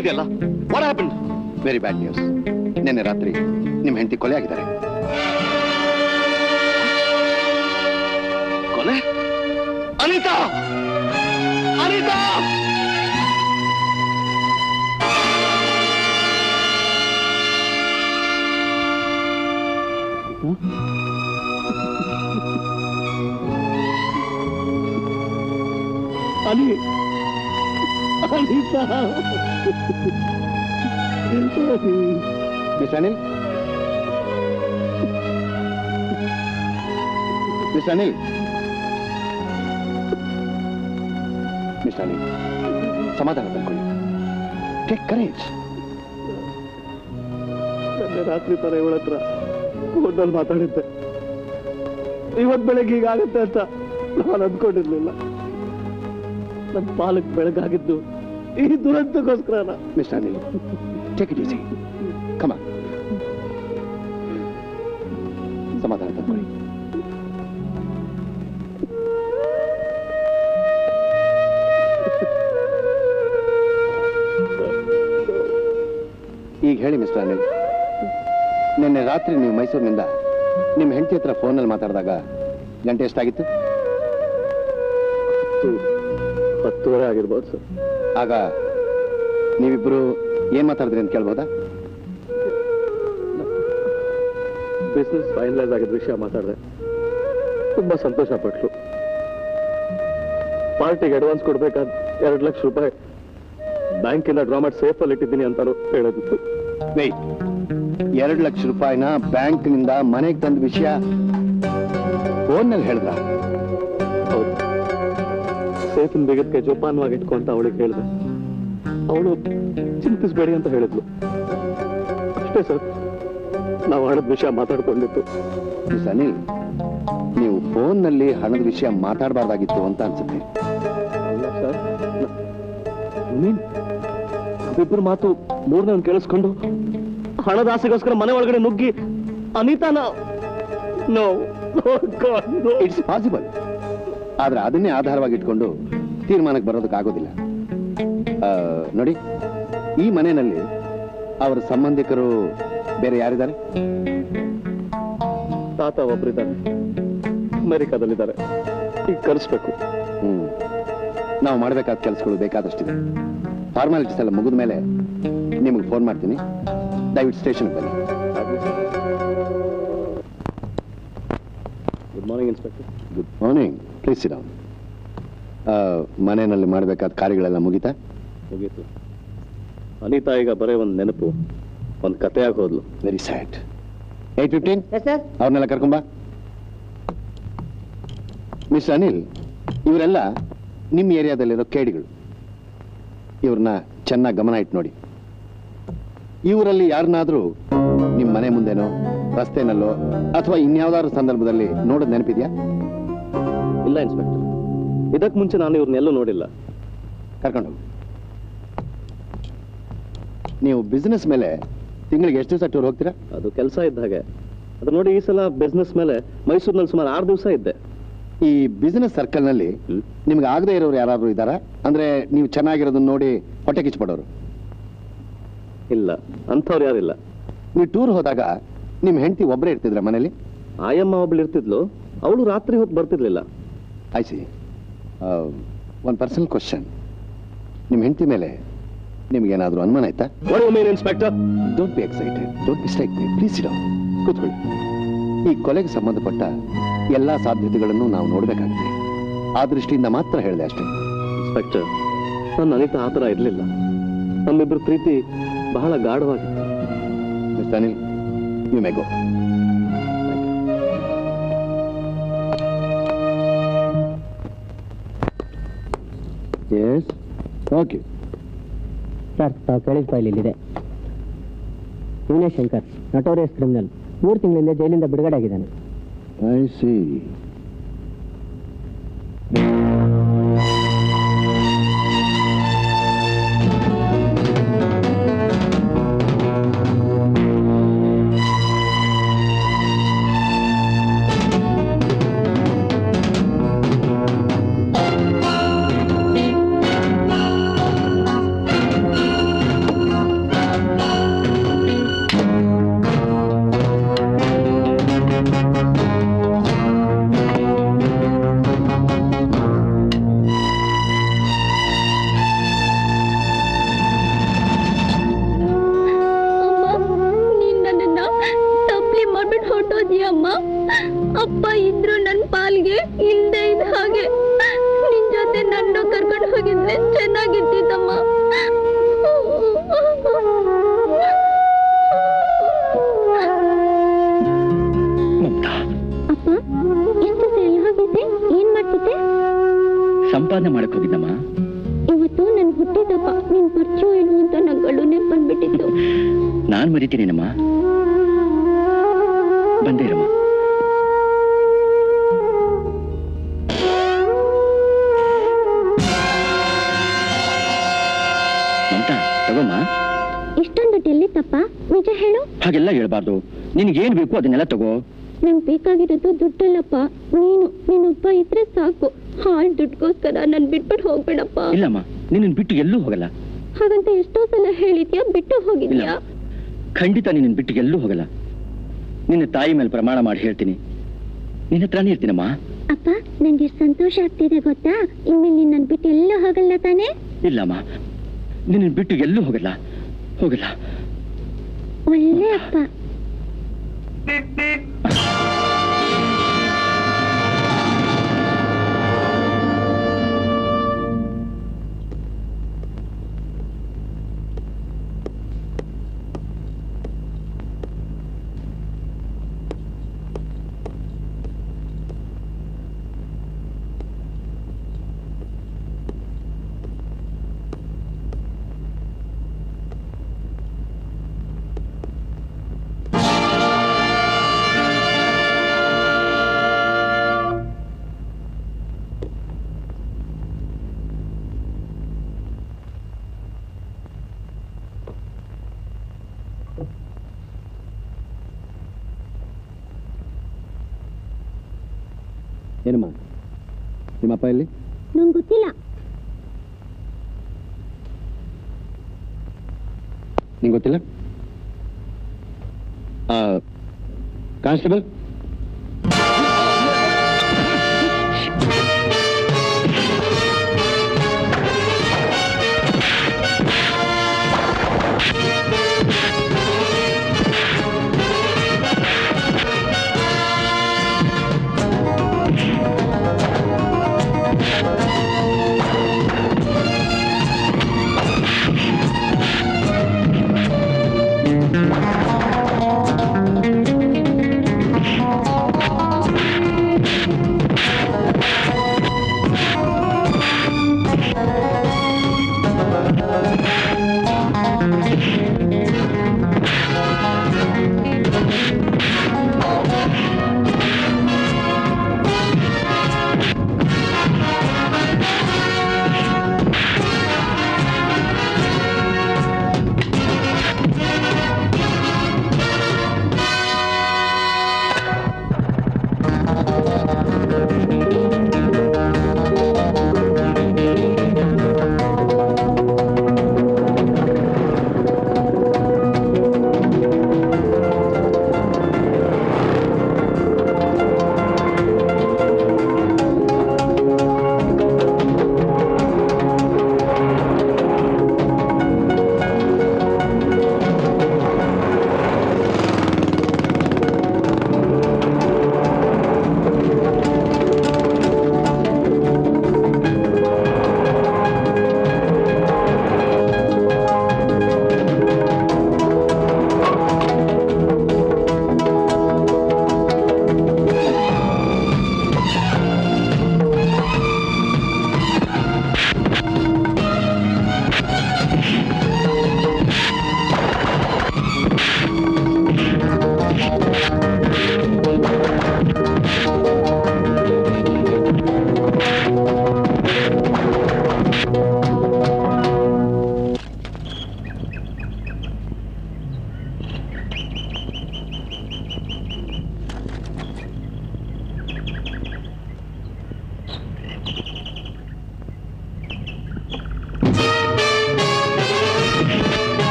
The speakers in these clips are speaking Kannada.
ಇದೆಯಲ್ಲ, what happen? Very bad news. ನಿನ್ನೆ ರಾತ್ರಿ ನಿಮ್ಮ ಹೆಂಡತಿ ಕೊಲೆ ಆಗಿದ್ದಾರೆ. ಕೊಲೆ? Anita! Anita! Anita! Miss Anil, miss Anil, miss Anil, ಸಮಾಧಾನ ತಂದ್ಕೊಳ್ಳಿ. Take courage. ನಿನ್ನೆ ರಾತ್ರಿ ತರ ಇವಳ ಹತ್ರ ಫೋನಲ್ಲಿ ಮಾತಾಡಿದ್ದೆ. ಇವತ್ ಬೆಳಗ್ಗೆ ಹೀಗಾಗುತ್ತೆ ಅಂತ ನಾನು ಅಂದ್ಕೊಂಡಿರ್ಲಿಲ್ಲ. ನನ್ನ ಪಾಲಕ್ ಬೆಳಗಾಗಿದ್ದು ಈ ದುರಂತಕ್ಕೋಸ್ಕರ. Miss Anil, take it easy. Come on, ಸಮಾಧಾನ ತಂದ್ಕೊಳ್ಳಿ. ಈಗ ಹೇಳಿ ಮಿಸ್ಟರ್ ಅನಿಲ್, ನಿನ್ನೆ ರಾತ್ರಿ ನೀವು ಮೈಸೂರಿನಿಂದ ನಿಮ್ಮ ಹೆಂಡತಿ ಹತ್ರ ಫೋನಲ್ಲಿ ಮಾತಾಡಿದಾಗ ಗಂಟೆ ಎಷ್ಟಾಗಿತ್ತು? 10:30 ಆಗಿರ್ಬೋದು ಸರ್. ಆಗ ನೀವಿಬ್ಬರು ಏನ್ ಮಾತಾಡಿದ್ರಿ ಅಂತ ಕೇಳ್ಬೋದಾ? ಬಿಸ್ನೆಸ್ ಫೈನಲೈಸ್ ಆಗಿದ್ದ ವಿಷಯ ಮಾತಾಡಿದೆ. ತುಂಬಾ ಸಂತೋಷ ಪಟ್ಲು. ಪಾರ್ಟಿಗೆ ಅಡ್ವಾನ್ಸ್ ಕೊಡ್ಬೇಕಾದ 2 ಲಕ್ಷ ರೂಪಾಯಿ ಬ್ಯಾಂಕಿಂದ ಡ್ರಾ ಮಾಡಿ ಸೇಫಲ್ಲಿ ಇಟ್ಟಿದ್ದೀನಿ ಅಂತಾನು ಹೇಳೋದಿತ್ತು. ವೇಟ್, 2 ಲಕ್ಷ ರೂಪಾಯಿನ ಬ್ಯಾಂಕ್ನಿಂದ ಮನೆಗೆ ತಂದ ವಿಷಯ ಫೋನ್ನಲ್ಲಿ ಹೇಳಿದ್ರ? ಹೌದು. ಸೇಫಿನ ಬೇಗಕ್ಕೆ ಜೋಪಾನವಾಗಿ ಇಟ್ಕೊಂತ ಅವಳಿಗೆ ಹೇಳಿದೆ. ಅವಳು ಚಿಂತಿಸಬೇಡಿ ಅಂತ ಹೇಳಿದ್ಲು. ಅಷ್ಟೇ ಸರ್, ನಾವು ಹಣದ ವಿಷಯ ಮಾತಾಡ್ಕೊಂಡಿತ್ತು. ಮಿಸ್ ಅನಿಲ್, ನೀವು ಫೋನ್ನಲ್ಲಿ ಹಣದ ವಿಷಯ ಮಾತಾಡಬಾರ್ದಾಗಿತ್ತು ಅಂತ ಅನ್ಸುತ್ತೆ. ಅಲ್ಲ ಸರ್, ಇಬ್ಬರು ಮಾತು ಮೂರನೇ ಕೇಳಿಸ್ಕೊಂಡು ಹಣದ ಆಸೆಗೋಸ್ಕರ ಮನೆ ಒಳಗಡೆ ನುಗ್ಗಿ ಅನಿತಾನ. No, it's possible. ಆದ್ರೆ ಅದನ್ನೇ ಆಧಾರವಾಗಿ ಇಟ್ಕೊಂಡು ತೀರ್ಮಾನಕ್ಕೆ ಬರೋದಕ್ಕಾಗೋದಿಲ್ಲ. ನೋಡಿ, ಈ ಮನೆಯಲ್ಲಿ ಅವರ ಸಂಬಂಧಿಕರು ಬೇರೆ ಯಾರಿದ್ದಾರೆ? ತಾತ ಒಬ್ಬರಿದ್ದಾರೆ, ಅಮೆರಿಕಾದಲ್ಲಿದ್ದಾರೆ. ಈಗ ಕರೆಸ್ಬೇಕು. ನಾವು ಮಾಡಬೇಕಾದ ಕೆಲಸಗಳು ಬೇಕಾದಷ್ಟಿದೆ. ಫಾರ್ಮಾಲಿಟೀಸ್ ಎಲ್ಲ ಮುಗಿದ ಮೇಲೆ ನಿಮಗೆ ಫೋನ್ ಮಾಡ್ತೀನಿ. ದಯವಿಟ್ಟು ಸ್ಟೇಷನ್ಗೆ ಬನ್ನಿ. Good morning inspector. Good morning. Please sit down. ಮನೆಯಲ್ಲಿ ಮಾಡಬೇಕಾದ ಕಾರ್ಯಗಳೆಲ್ಲ ಮುಗಿತಾ? ಮುಗೀತು. ಅನಿತಾ ಈಗ ಬರೀ ಒಂದು ನೆನಪು, ಒಂದು ಕಥೆಯಾಗಿ ಹೋದ್ಲು. Very sad. 8:15 ಅವ್ರನ್ನೆಲ್ಲ ಕರ್ಕೊಂಬ. ಮಿಸ್ ಅನಿಲ್, ಇವರೆಲ್ಲ ನಿಮ್ಮ ಏರಿಯಾದಲ್ಲಿರೋ ಕೇಡಿಗಳು. ಇವ್ರನ್ನ ಚೆನ್ನಾಗಿ ಗಮನ ಇಟ್ಟು ನೋಡಿ. ಇವರಲ್ಲಿ ಯಾರನ್ನಾದ್ರೂ ನಿಮ್ಮ ಮನೆ ಮುಂದೆನೋ ರಸ್ತೆನಲ್ಲೋ ಅಥವಾ ಇನ್ಯಾವುದಾದ್ರು ಸಂದರ್ಭದಲ್ಲಿ ನೋಡೋದು ನೆನಪಿದ್ಯಾ? ಇಲ್ಲ ಇನ್ಸ್ಪೆಕ್ಟರ್, ಇದಕ್ಕೆ ಮುಂಚೆ ನಾನು ಇವ್ರನ್ನೆಲ್ಲೂ ನೋಡಿಲ್ಲ. ಕರ್ಕೊಂಡು ನೀವು ಬಿಸ್ನೆಸ್ ಮೇಲೆ ತಿಂಗಳಿಗೆ ಎಷ್ಟು ದಿವಸ ಟೂರ್ ಹೋಗ್ತೀರಾ? ಅದು ಕೆಲಸ ಇದ್ದ ಹಾಗೆ. ಅದು ನೋಡಿ, ಈ ಸಲ ಬಿಸ್ನೆಸ್ ಮೇಲೆ ಮೈಸೂರಿನಲ್ಲಿ ಸುಮಾರು 6 ದಿವಸ ಇದ್ದೆ. ಈ ಬಿಸ್ನೆಸ್ ಸರ್ಕಲ್ನಲ್ಲಿ ನಿಮ್ಗೆ ಆಗದೆ ಇರೋರು ಯಾರಾದ್ರೂ ಇದ್ದಾರಾ? ಅಂದ್ರೆ ನೀವು ಚೆನ್ನಾಗಿರೋದನ್ನ ನೋಡಿ ಹೊಟ್ಟೆ ಕಿಚ್ಚಪಡೋರು? ಇಲ್ಲ, ಅಂಥವ್ರು ಯಾರಿಲ್ಲ. ನೀವು ಟೂರ್ ಹೋದಾಗ ನಿಮ್ಮ ಹೆಂಡತಿ ಒಬ್ಬರೇ ಇರ್ತಿದ್ರ ಮನೇಲಿ? ಆಯಮ್ಮ ಒಬ್ಳು ಇರ್ತಿದ್ಲು, ಅವಳು ರಾತ್ರಿ ಹೊತ್ತು ಬರ್ತಿರ್ಲಿಲ್ಲ. I C. ಒಂದು ಪರ್ಸನಲ್ ಕ್ವಶನ್, ನಿಮ್ಮ ಹೆಂಡತಿ ಮೇಲೆ ನಿಮ್ಗೇನಾದ್ರೂ ಅನುಮಾನ ಆಯ್ತಾ? Inspector, don't be excited, don't mistake me, please sit down. ಕೂತ್ಕೊಳ್ಳಿ. ಈ ಕೊಲೆಗೆ ಸಂಬಂಧಪಟ್ಟ ಎಲ್ಲಾ ಸಾಧ್ಯತೆಗಳನ್ನು ನಾವು ನೋಡಬೇಕಾಗಿದೆ. ಆ ದೃಷ್ಟಿಯಿಂದ ಮಾತ್ರ ಹೇಳಿದೆ ಅಷ್ಟೇ. ಇನ್ಸ್ಪೆಕ್ಟರ್, ನನ್ನ ಅನಿತಾ ಆ ಥರ ಇರಲಿಲ್ಲ. ನಮ್ಮಿಬ್ಬರ ಪ್ರೀತಿ ಬಹಳ ಗಾಢವಾಗಿತ್ತು. Mister Anil, you may go. Yes, okay sir, ತಾವು ಕೇಳಿದ ಫೈಲ್ ಇಲ್ಲಿದೆ. ಇವನೇ ಶಂಕರ್, ನಟೋರಿಯಸ್ ಕ್ರಿಮಿನಲ್. 3 ತಿಂಗಳಿಂದ ಜೈಲಿಂದ ಬಿಡುಗಡೆ ಆಗಿದ್ದಾನೆ. I see. ಹೊರಟೋದ್ಯಮ್ಮ. ಅಪ್ಪ ಇದ್ರು ನನ್ ಪಾಲ್ಗೆ ಇಲ್ದೇ ಇದ್ದ ಹಾಗೆ ನಿನ್ ಜೊತೆ ನನ್ನ ಕರ್ಕೊಂಡು ಹೋಗಿದ್ರೆ ಚೆನ್ನಾಗಿರ್ತಿತ್ತಮ್ಮ. ಅಪ್ಪ ಎಷ್ಟು ಎಲ್ಲಿ ಹೋಗಿದ್ದೆ? ಏನ್ ಮಾಡ್ತಿದ್ದೆ? ಸಂಪಾದನೆ ಮಾಡಕ್ ಹೋಗಿದ್ದಮ್ಮ. ಇವತ್ತು ನನ್ ಹುಟ್ಟಿದಪ್ಪ. ನಿನ್ ಪರಿಚಯ ಏನು ಅಂತ ನಂಗಳು ನೆನಪು ಬಂದ್ಬಿಟ್ಟಿತ್ತು. ನಾನ್ ಮರಿತೀನೇನಮ್ಮ. ಬಂದೇ ಇರಮ್ಮ. ಮಮತಾ ತಗೋಮ್ಮ. ಇಷ್ಟೊಂದು ದುಡ್ಡು ಎಲ್ಲಿತ್ತಪ್ಪ? ನಿಜ ಹೇಳು. ಹಾಗೆಲ್ಲ ಹೇಳ್ಬಾರ್ದು. ನಿನ್ಗೇನ್ ಬೇಕು ಅದನ್ನೆಲ್ಲ ತಗೋ. ನಂಗೆ ಬೇಕಾಗಿರೋದು ದುಡ್ಡಲ್ಲಪ್ಪ. ನೀನೊಬ್ಬ ಇದ್ರೆ ಸಾಕು. ಹಾಳ್ ದುಡ್ಗೋಸ್ಕರ ನನ್ ಬಿಟ್ಬಿಟ್ಟು ಹೋಗ್ಬೇಡಪ್ಪ. ಇಲ್ಲಮ್ಮ, ನಿನ್ನ ಬಿಟ್ಟು ಎಲ್ಲೂ ಹೋಗಲ್ಲ. ಹಾಗಂತ ಎಷ್ಟೋ ಸಲ ಹೇಳಿದ್ಯಾ, ಬಿಟ್ಟು ಹೋಗಿದ್ಯಾ? ಖಂಡಿತ ನಿನ್ನ ಬಿಟ್ಟು ಎಲ್ಲೂ ಹೋಗಲ್ಲ. ನಿನ್ನ ತಾಯಿ ಮೇಲೆ ಪ್ರಮಾಣ ಮಾಡಿ ಹೇಳ್ತೀನಿ, ನಿನ್ನ ಹತ್ರನೇ ಇರ್ತೀನಮ್ಮ. ಅಪ್ಪ, ನಂಗೆ ಎಷ್ಟು ಸಂತೋಷ ಆಗ್ತಿದೆ ಗೊತ್ತಾ? ಇನ್ಮೇಲೆ ನೀನ್ ನನ್ ಬಿಟ್ಟು ಎಲ್ಲೂ ಹೋಗಲ್ಲ ತಾನೇ? ಇಲ್ಲಮ್ಮ, ನಿನ್ನ ಬಿಟ್ಟು ಎಲ್ಲೂ ಹೋಗಲ್ಲ. ಒಳ್ಳೆ ಅಪ್ಪ. ಏನಮ್ಮ, ನಿಮ್ಮಪ್ಪ ಎಲ್ಲಿ? ನಂಗೆ ಗೊತ್ತಿಲ್ಲ. ನಿಂಗೆ ಗೊತ್ತಿಲ್ಲ? ಕಾನ್ಸ್ಟೇಬಲ್,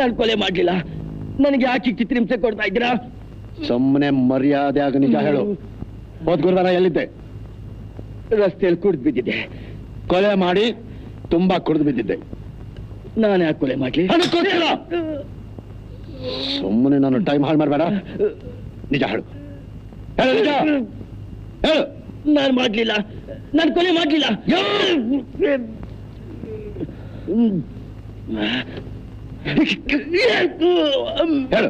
ನಾನು ಕೊಲೆ ಮಾಡ್ಲಿಲ್ಲ. ನನಗೆ ಯಾಕೆ ಚಿತ್ರಹಿಂಸೆ ಕೊಡ್ತಾ ಇದ್ದೀರಾ? ಸುಮ್ಮನೆ ಮರ್ಯಾದೆ ಆಗ ನಿಜ ಹೇಳು. ಹೋದ್ ಗುರುವಾರ ಎಲ್ಲಿದ್ದೆ? ರಸ್ತೆಯಲ್ಲಿ ಕುಡಿದು ಬಿದ್ದಿದ್ದೆ. ಕೊಲೆ ಮಾಡಿ ತುಂಬಾ ಕುಡಿದು ಬಿದ್ದಿದ್ದೆ. ನಾನು ಯಾಕೆ ಕೊಲೆ ಮಾಡ್ಲಿ? ಸುಮ್ಮನೆ ನಾನು ಟೈಮ್ ಹಾಳು ಮಾಡಬೇಡ. ನಿಜ ಹೇಳು, ಹೇಳು ನಿಜ ಹೇಳು. ನಾನು ಮಾಡ್ಲಿಲ್ಲ, ನಾನು ಕೊಲೆ ಮಾಡ್ಲಿಲ್ಲ. ಹೇಳು.